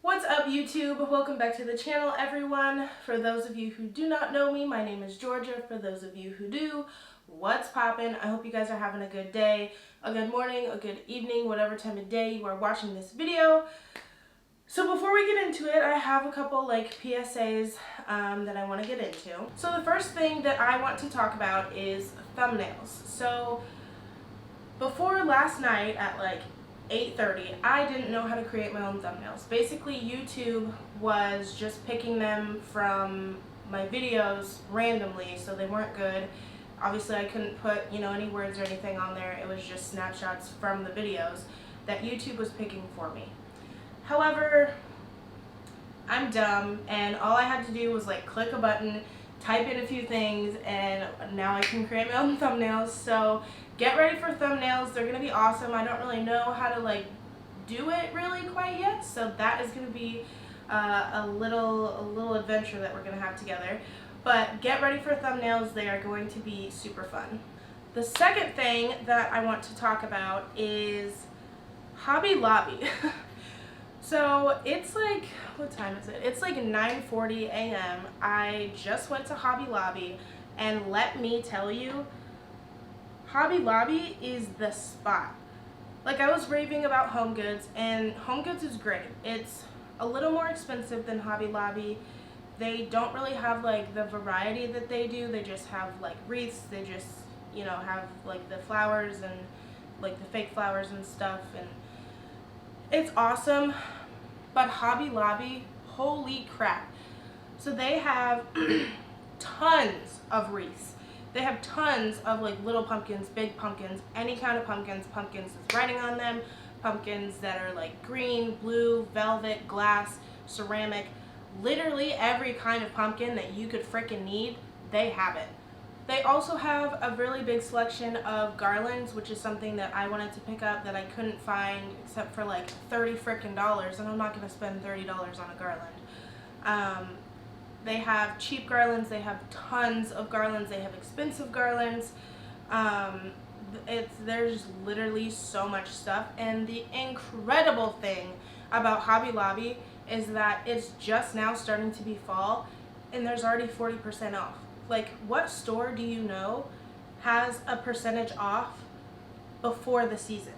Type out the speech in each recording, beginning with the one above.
What's up, YouTube? Welcome back to the channel, everyone. For those of you who do not know me, my name is Georgia. For those of you who do, what's poppin'? I hope you guys are having a good day, a good morning, a good evening, whatever time of day you are watching this video. So before we get into it, I have a couple PSAs that I want to get into. So the first thing that I want to talk about is thumbnails. So before last night at 8:30, I didn't know how to create my own thumbnails. Basically, YouTube was just picking them from my videos randomly, so they weren't good. Obviously, I couldn't put, any words or anything on there. It was just snapshots from the videos that YouTube was picking for me. However, I'm dumb, and all I had to do was click a button, type in a few things, and now I can create my own thumbnails. So get ready for thumbnails. They're gonna be awesome. I don't really know how to do it really quite yet, so that is gonna be a little adventure that we're gonna have together. But get ready for thumbnails. They are going to be super fun. The second thing that I want to talk about is Hobby Lobby. So it's what time is it? It's 9:40 a.m. I just went to Hobby Lobby, and let me tell you, Hobby Lobby is the spot. I was raving about Home Goods, and Home Goods is great. It's a little more expensive than Hobby Lobby. They don't really have the variety that they do. They just have wreaths. They just have the flowers and the fake flowers and stuff, and it's awesome. But Hobby Lobby, holy crap. So they have tons of wreaths. They have tons of little pumpkins, big pumpkins, any kind of pumpkins with writing on them, pumpkins that are green, blue, velvet, glass, ceramic. Literally every kind of pumpkin that you could frickin' need, they have it. They also have a really big selection of garlands, which is something that I wanted to pick up that I couldn't find except for $30 frickin' dollars, and I'm not going to spend $30 on a garland. They have cheap garlands, they have tons of garlands, they have expensive garlands. There's literally so much stuff, and the incredible thing about Hobby Lobby is that it's just now starting to be fall, and there's already 40% off. What store do you know has a percentage off before the season?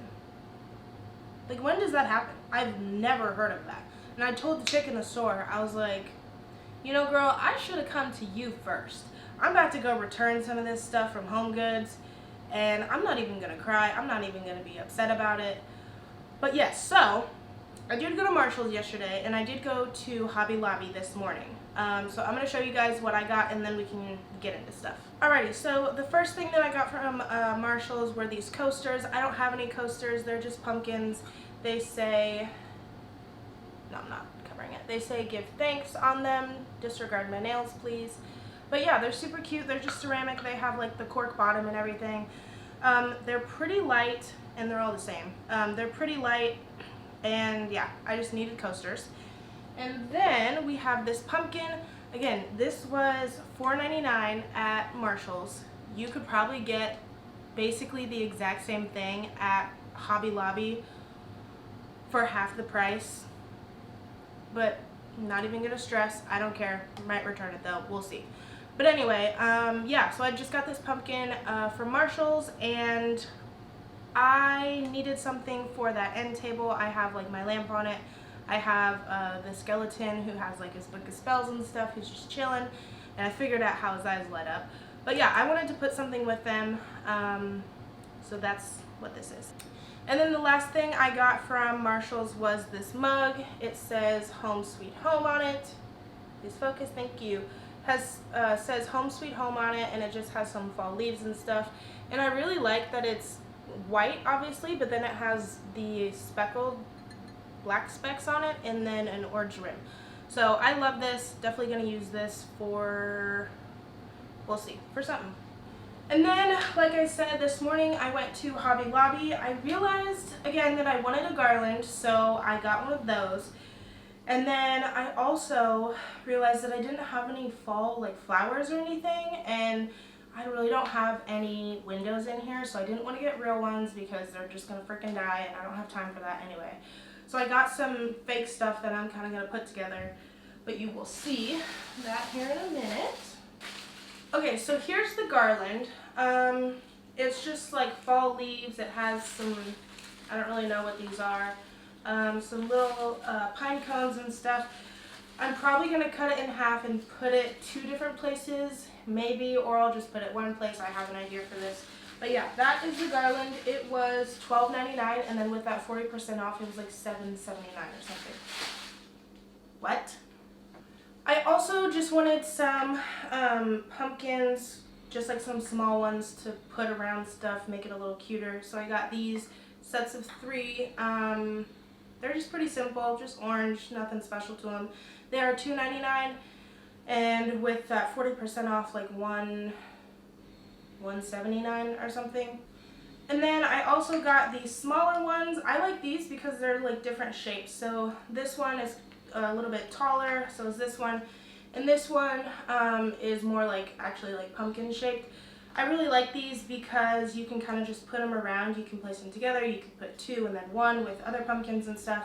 When does that happen? I've never heard of that. And I told the chick in the store, I was like, girl, I should have come to you first. I'm about to go return some of this stuff from Home Goods, and I'm not even going to cry. I'm not even going to be upset about it. But yes, so I did go to Marshall's yesterday, and I did go to Hobby Lobby this morning. So I'm going to show you guys what I got, and then we can get into stuff. Alrighty, so the first thing that I got from Marshall's were these coasters. I don't have any coasters. They're just pumpkins. They say, no, I'm not covering it. They say give thanks on them. Disregard my nails, please. But yeah, they're super cute. They're just ceramic. They have the cork bottom and everything. They're pretty light, and they're all the same. They're pretty light, and yeah, I just needed coasters. And then we have this pumpkin. Again, this was $4.99 at Marshall's. You could probably get basically the exact same thing at Hobby Lobby for half the price. But I'm not even gonna stress. I don't care. Might return it though. We'll see. But anyway, yeah, so I just got this pumpkin from Marshall's, and I needed something for that end table. I have my lamp on it. I have the skeleton who has his book of spells and stuff, who's just chilling, and I figured out how his eyes light up. But yeah, I wanted to put something with them, so that's what this is. And then the last thing I got from Marshall's was this mug. It says Home Sweet Home on it. Please focus, thank you. Has says Home Sweet Home on it, and it just has some fall leaves and stuff. And I really like that it's white, obviously, but then it has the speckled black specks on it, and then an orange rim. So I love this. Definitely going to use this for, we'll see, for something. And then, like I said, this morning I went to Hobby Lobby. I realized, again, that I wanted a garland, so I got one of those. And then I also realized that I didn't have any fall, like, flowers or anything, and I really don't have any windows in here, so I didn't want to get real ones because they're just going to freaking die, and I don't have time for that anyway. So I got some fake stuff that I'm kind of going to put together, but you will see that here in a minute. Okay, so here's the garland. It's just like fall leaves. It has some, I don't really know what these are, some little pine cones and stuff. I'm probably going to cut it in half and put it 2 different places, maybe, or I'll just put it one place. I have an idea for this. But yeah, that is the garland. It was $12.99, and then with that 40% off, it was like $7.79 or something. What? I also just wanted some pumpkins, just like some small ones to put around stuff, make it a little cuter. So I got these sets of 3. They're just pretty simple, just orange, nothing special to them. They are $2.99, and with that 40% off, like $179 or something. And then I also got these smaller ones. I like these because they're like different shapes. So this one is a little bit taller, so is this one, and this one is more like actually like pumpkin shaped. I really like these because you can kind of just put them around. You can place them together. You can put 2 and then 1 with other pumpkins and stuff.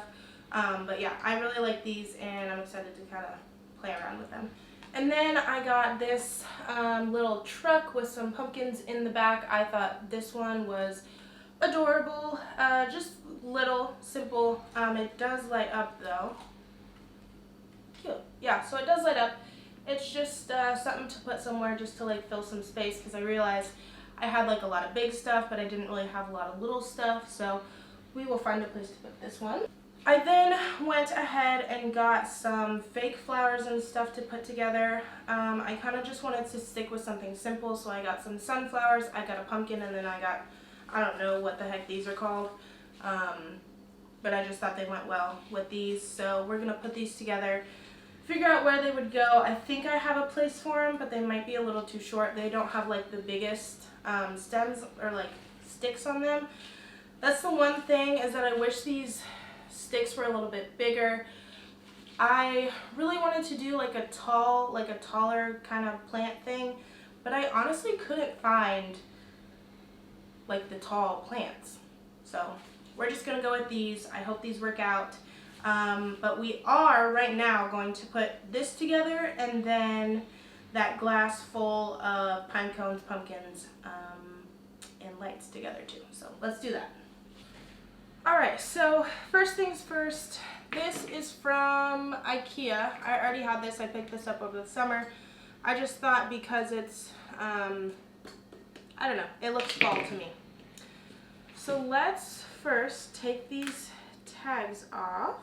But yeah, I really like these, and I'm excited to kind of play around with them. And then I got this little truck with some pumpkins in the back. I thought this one was adorable, just little, simple. It does light up though. Cute. Yeah, so it does light up. It's just something to put somewhere just to like fill some space, because I realized I had like a lot of big stuff, but I didn't really have a lot of little stuff, so we will find a place to put this one. I then went ahead and got some fake flowers and stuff to put together. I kind of just wanted to stick with something simple, so I got some sunflowers, I got a pumpkin, and then I got, I don't know what the heck these are called, but I just thought they went well with these, so we're going to put these together, figure out where they would go. I think I have a place for them, but they might be a little too short. They don't have like the biggest stems or like sticks on them. That's the one thing, is that I wish these sticks were a little bit bigger. I really wanted to do like a taller kind of plant thing, but I honestly couldn't find like the tall plants. So we're just gonna go with these. I hope these work out. But we are right now going to put this together, and then that glass full of pine cones, pumpkins, and lights together too. So let's do that. Alright, so first things first, this is from IKEA. I already had this. I picked this up over the summer. I just thought because it's, I don't know, it looks fall to me. So let's first take these tags off.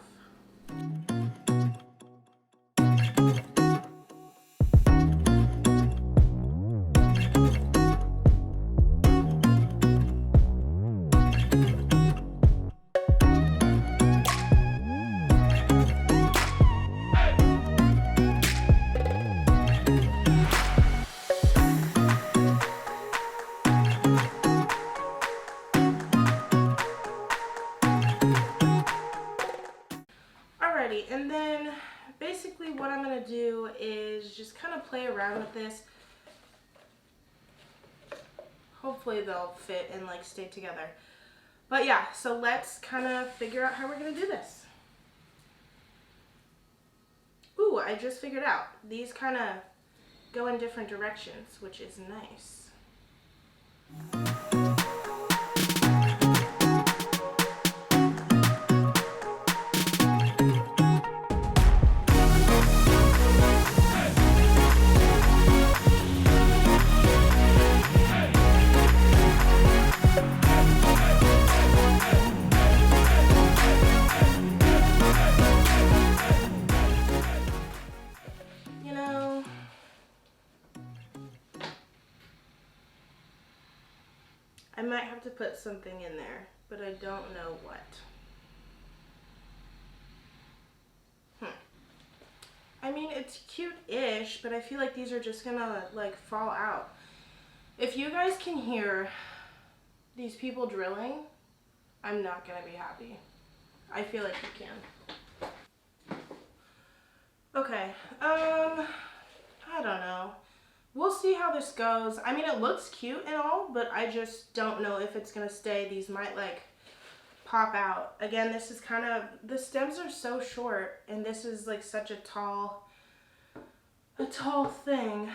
And then basically what I'm going to do is just kind of play around with this. Hopefully they'll fit and like stay together. But yeah, so let's kind of figure out how we're going to do this. Ooh, I just figured out. These kind of go in different directions, which is nice. I might have to put something in there, but I don't know what. I mean, it's cute-ish, but I feel like these are just gonna like fall out. If you guys can hear these people drilling, I'm not gonna be happy. I feel like you can. Okay, I don't know. We'll see how this goes. I mean, it looks cute and all, but I just don't know if it's gonna stay. These might like pop out. Again, this is kind of, the stems are so short, and this is like such a tall thing.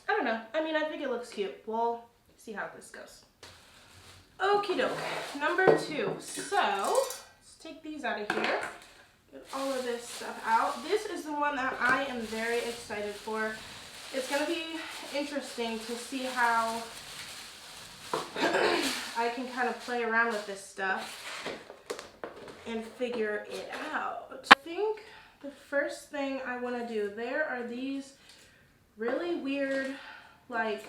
I don't know. I mean, I think it looks cute. We'll see how this goes. Okie doke. Number 2. So, let's take these out of here. Get all of this stuff out. This is the one that I am very excited for. It's going to be interesting to see how I can kind of play around with this stuff and figure it out. I think the first thing I want to do, there are these really weird, like,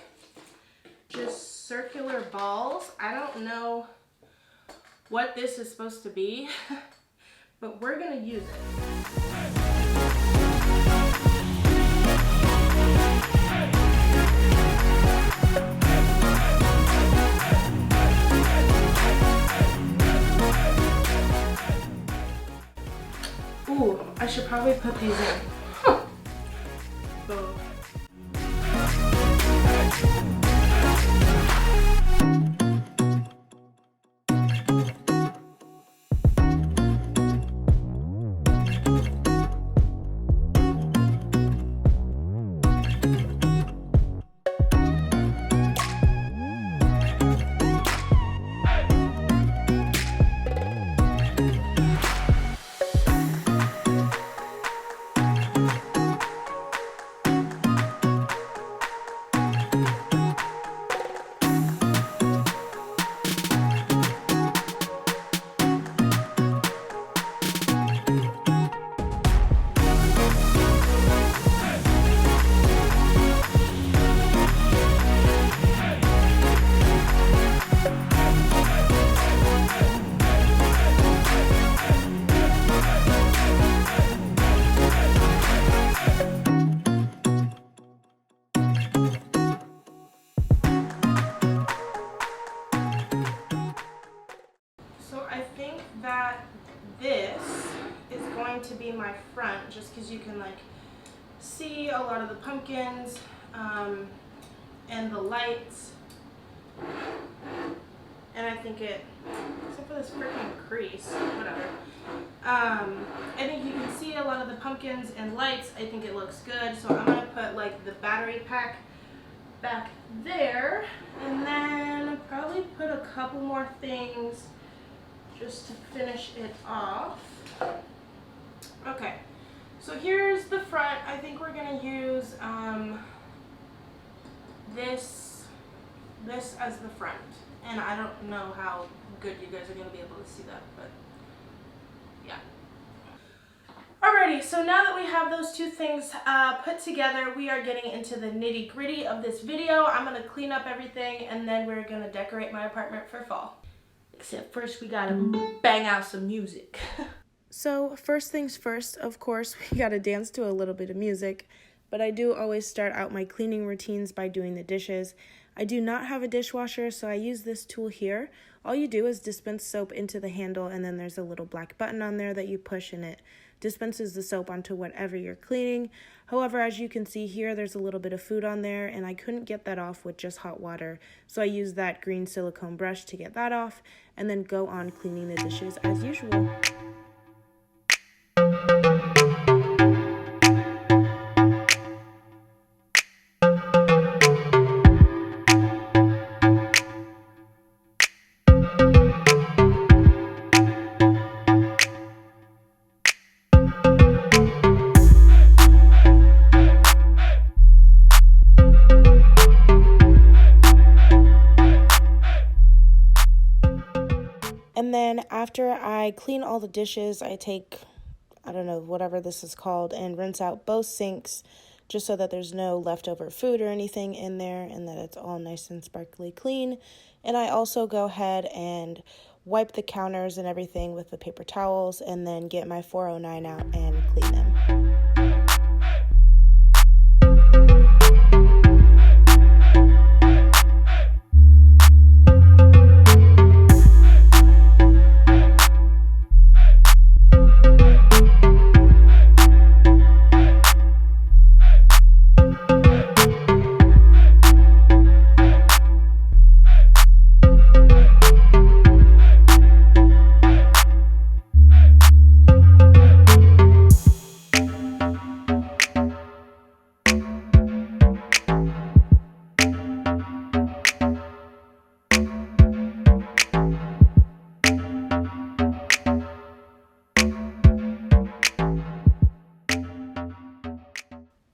just circular balls. I don't know what this is supposed to be, but we're going to use it. Ooh, I should probably put these in. Huh. Oh. This is going to be my front, just because you can like see a lot of the pumpkins and the lights, and I think it, except for this freaking crease, whatever. I think you can see a lot of the pumpkins and lights. I think it looks good, so I'm gonna put like the battery pack back there, and then probably put a couple more things just to finish it off. Okay, so here's the front. I think we're gonna use this as the front, and I don't know how good you guys are gonna be able to see that, but yeah. Alrighty, so now that we have those two things put together, we are getting into the nitty-gritty of this video. I'm gonna clean up everything, and then we're gonna decorate my apartment for fall. Except first we gotta bang out some music. So first things first, of course, we gotta dance to a little bit of music, but I do always start out my cleaning routines by doing the dishes. I do not have a dishwasher, so I use this tool here. All you do is dispense soap into the handle, and then there's a little black button on there that you push, and it dispenses the soap onto whatever you're cleaning. However, as you can see here, there's a little bit of food on there, and I couldn't get that off with just hot water, so I used that green silicone brush to get that off, and then go on cleaning the dishes as usual. And then after I clean all the dishes, I take, I don't know, whatever this is called, and rinse out both sinks just so that there's no leftover food or anything in there and that it's all nice and sparkly clean. And I also go ahead and wipe the counters and everything with the paper towels and then get my 409 out and clean them.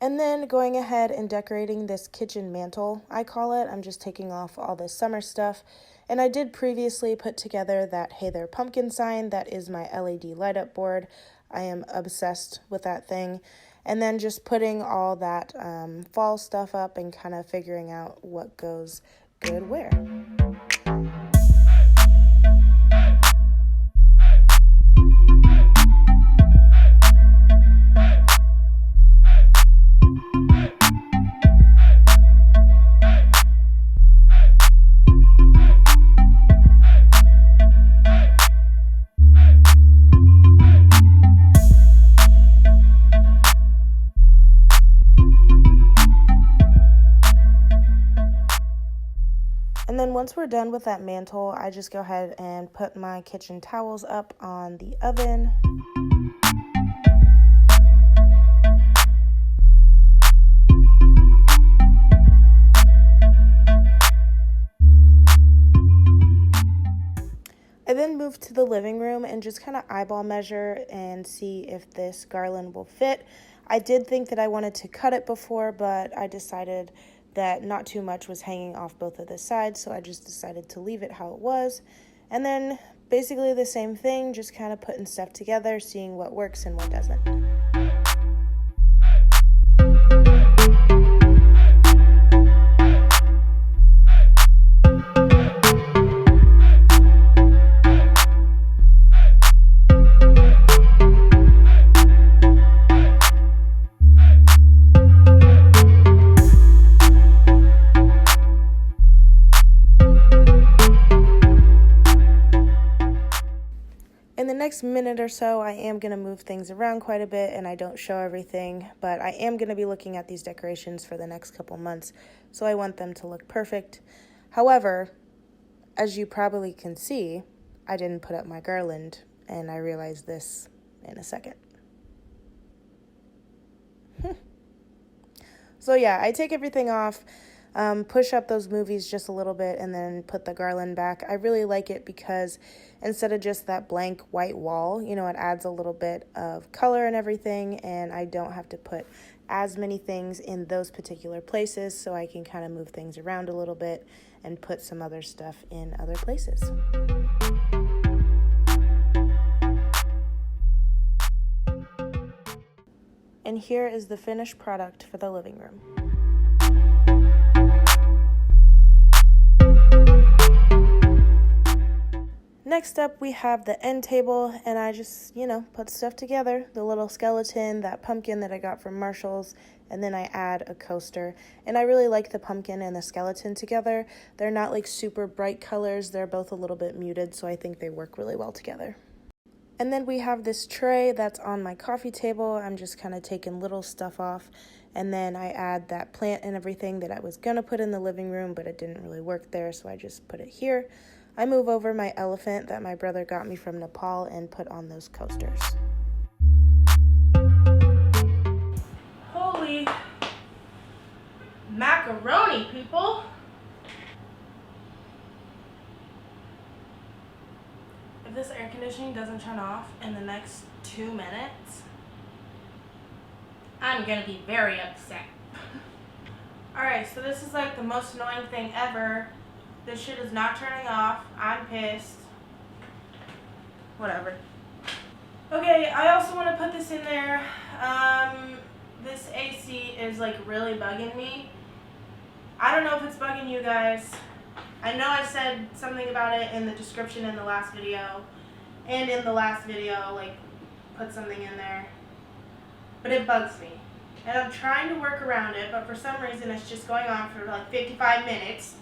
And then going ahead and decorating this kitchen mantle, I call it. I'm just taking off all the summer stuff. And I did previously put together that Hey There Pumpkin sign. That is my LED light up board. I am obsessed with that thing. And then just putting all that fall stuff up and kind of figuring out what goes good where. And then once we're done with that mantle, I just go ahead and put my kitchen towels up on the oven. I then move to the living room and just kind of eyeball measure and see if this garland will fit. I did think that I wanted to cut it before, but I decided that not too much was hanging off both of the sides, so I just decided to leave it how it was. And then basically the same thing, just kind of putting stuff together, seeing what works and what doesn't. In the next minute or so, I am going to move things around quite a bit and I don't show everything, but I am going to be looking at these decorations for the next couple months, so I want them to look perfect. However, as you probably can see, I didn't put up my garland, and I realized this in a second. So yeah, I take everything off, push up those movies just a little bit, and then put the garland back. I really like it because instead of just that blank white wall, you know, it adds a little bit of color and everything, and I don't have to put as many things in those particular places, so I can kind of move things around a little bit and put some other stuff in other places. And here is the finished product for the living room. Next up, we have the end table, and I just, put stuff together. The little skeleton, that pumpkin that I got from Marshall's, and then I add a coaster. And I really like the pumpkin and the skeleton together. They're not like super bright colors. They're both a little bit muted, so I think they work really well together. And then we have this tray that's on my coffee table. I'm just kind of taking little stuff off. And then I add that plant and everything that I was going to put in the living room, but it didn't really work there, so I just put it here. I move over my elephant that my brother got me from Nepal and put on those coasters. Holy macaroni, people! If this air conditioning doesn't turn off in the next 2 minutes, I'm gonna be very upset. Alright, so this is like the most annoying thing ever. This shit is not turning off. I'm pissed. Whatever. Okay, I also want to put this in there. this AC is like really bugging me. I don't know if it's bugging you guys. I know I said something about it in the description in the last video, and in the last video, like, put something in there, but it bugs me. And I'm trying to work around it, but for some reason it's just going on for like 55 minutes.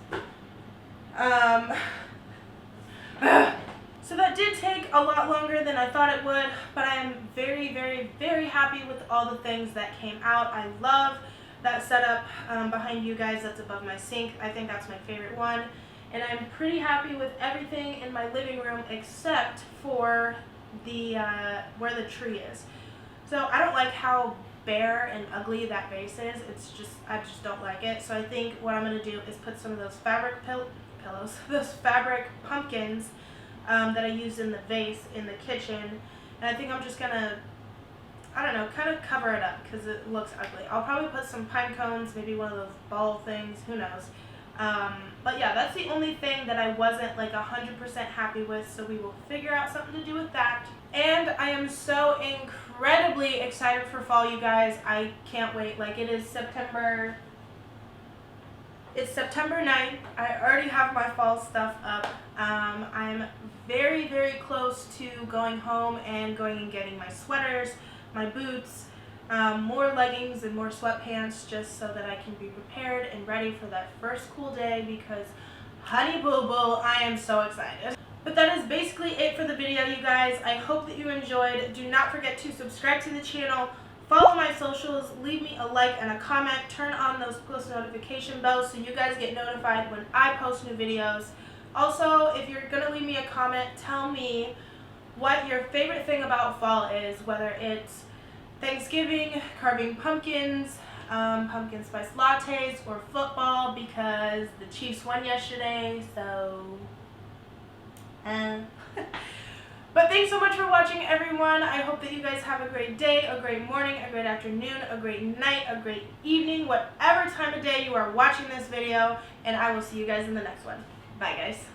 So that did take a lot longer than I thought it would, but I am very, very, very happy with all the things that came out. I love that setup behind you guys that's above my sink. I think that's my favorite one. And I'm pretty happy with everything in my living room except for the where the tree is. So I don't like how bare and ugly that vase is. I just don't like it. So I think what I'm going to do is put some of those fabric pillows, those fabric pumpkins that I used in the vase in the kitchen. And I think I'm just going to, I don't know, kind of cover it up because it looks ugly. I'll probably put some pine cones, maybe one of those ball things, who knows. But yeah, that's the only thing that I wasn't like 100% happy with, so we will figure out something to do with that. And I am so incredibly excited for fall, you guys. I can't wait. Like, it's September 9th. I already have my fall stuff up. I'm very, very close to going home and going and getting my sweaters, my boots, more leggings and more sweatpants, just so that I can be prepared and ready for that first cool day, because honey boo boo, I am so excited. But that is basically it for the video, you guys. I hope that you enjoyed. Do not forget to subscribe to the channel, follow my socials, leave me a like and a comment, turn on those post notification bells so you guys get notified when I post new videos. Also, if you're going to leave me a comment, tell me what your favorite thing about fall is, whether it's Thanksgiving, carving pumpkins, pumpkin spice lattes, or football, because the Chiefs won yesterday, so but thanks so much for watching, everyone. I hope that you guys have a great day, a great morning, a great afternoon, a great night, a great evening, whatever time of day you are watching this video, and I will see you guys in the next one. Bye, guys.